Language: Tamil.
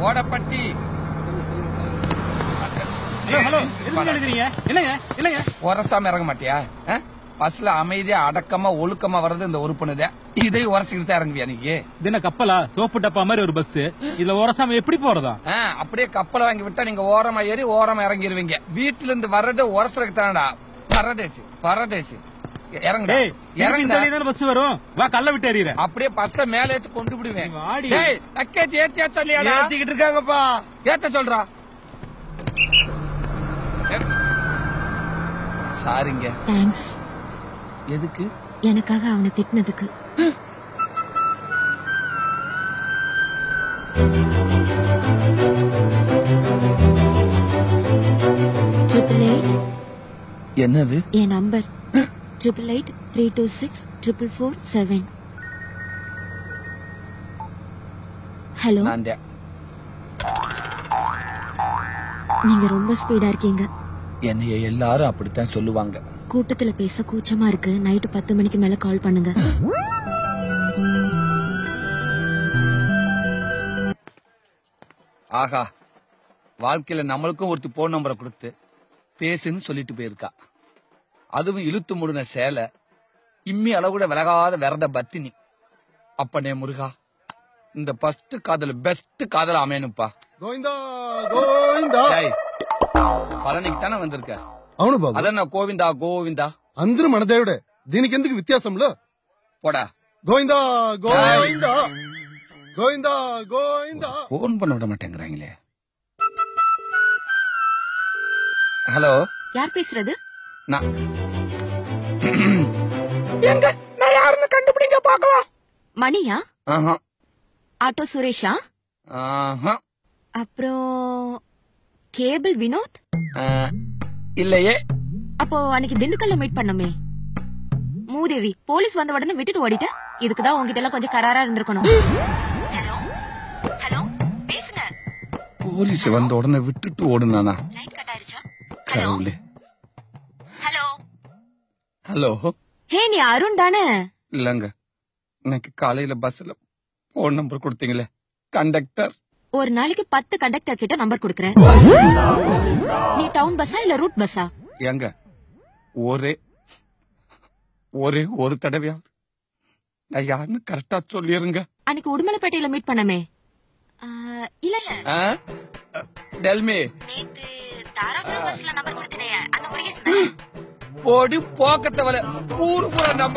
ஓடப்பட்டி. உரசாம இறங்க மாட்டியா? பஸ்ல அமைதியா அடக்கமா ஒழுக்கமா வர்றது இந்த உறுப்பினதே. இதை உரசிக்கிட்டு தான் இறங்குவியா நீங்க? இது என்ன கப்பலா? சோப்பு டப்பா மாதிரி ஒரு பஸ். இதுல உரசாம எப்படி போறதா? அப்படியே கப்பலை வாங்கி விட்டா நீங்க ஓரமா ஏறி ஓரமா இறங்கிருவீங்க. வீட்டுல இருந்து வர்றது உரசுறதுக்கு தானடா. பரதேசி பரதேசி. பஸ் வரும். வா, கல்ல விட்டு எறிகிறேன். அப்படியே பஸ்ஸ மேல ஏத்து கொண்டு விடுவேன். ஏத்தியா சொல்லியா? ஏத்திக்கிட்டு இருக்காங்கப்பா. ஏத்த சொல்றா. சாரிங்க. தேங்க்ஸ். எதுக்கு? எனக்காக அவனை திட்டினதுக்கு. என்னது? என் நம்பர் 8883264447. ஹலோ. நீங்க ரொம்ப ஸ்பீடா இருக்கீங்க. என்னைய எல்லாரும் அப்படித்தான் சொல்லுவாங்க. கூட்டத்துல பேச கூச்சமா இருக்கு. நைட்டு 10 மணிக்கு மேல கால் பண்ணுங்க. ஆகா, வாழ்க்கையில நம்மளுக்கும் ஒருத்தி போன் நம்பரை கொடுத்து பேசுன்னு சொல்லிட்டு போயிருக்கா. அதுவும் இழுத்து முடுன சேலை, இம்மி அளவு கூட விலகாத விரத பத்தினி. அப்பனே முருகா, இந்த ஃபர்ஸ்ட் காதல் பெஸ்ட் காதல் அமையனுப்பா. பழனிக்கு தானே வந்திருக்க? అవును బాబు. అదన్నా గోవిందా గోవిందా అందరూ మన దేవుడే. దీనికి ఎందుకు వ్యత్యాసంలో? போடா. గోవిందా గోవిందా గోవిందా గోవిందా. போன் பண்ண விட மாட்டேங்கிறாங்களே. ஹலோ, யார் பேசுறது? நான் யாருன்னு கண்டுபிடிங்க பாக்கலாம். மணியா? ஆட்டோ சுரேஷா? அப்புறம் கேபிள் வினோத்? இல்லையே. அப்போ அன்னைக்கு திண்டுக்கல்ல மீட் பண்ணமே. மூதேவி, போலீஸ் வந்த உடனே விட்டுட்டு ஓடிட்ட. இதுக்குதான் உங்ககிட்ட எல்லாம் கொஞ்சம் கராரா இருந்திருக்கணும். ஹலோ ஹலோ, பேசுங்க. போலீஸ் வந்த உடனே விட்டுட்டு ஓடுனானா? லைன் கட் ஆயிருச்சா? கடவுளே. Hello hello. ஹே, நீ அருண் தானே? இல்லங்க, இன்னைக்கு காலையில பஸ்ல போன் நம்பர் கொடுத்தீங்களே, கண்டக்டர். ஒரு நாளைக்கு 10 கண்டக்டர் கிட்ட நம்பர் கொடுக்கறேன். நீ டவுன் பஸ்ஸா இல்ல ரூட் பஸ்ஸா? எங்க ஒரே ஒரே ஒரு தடவையா நான் யாருன்னு கரெக்டா சொல்லிருங்க. அன்னைக்கு உடுமலைப்பேட்டையில மீட் பண்ணமே. இல்ல இல்ல, டெல்மி. நேத்து தாராபுரம் பஸ்ல நம்பர் கொடுத்தனே, அந்த முருகேசன். போடி போக்கத்தவள ஊரு பூரா நம்பர்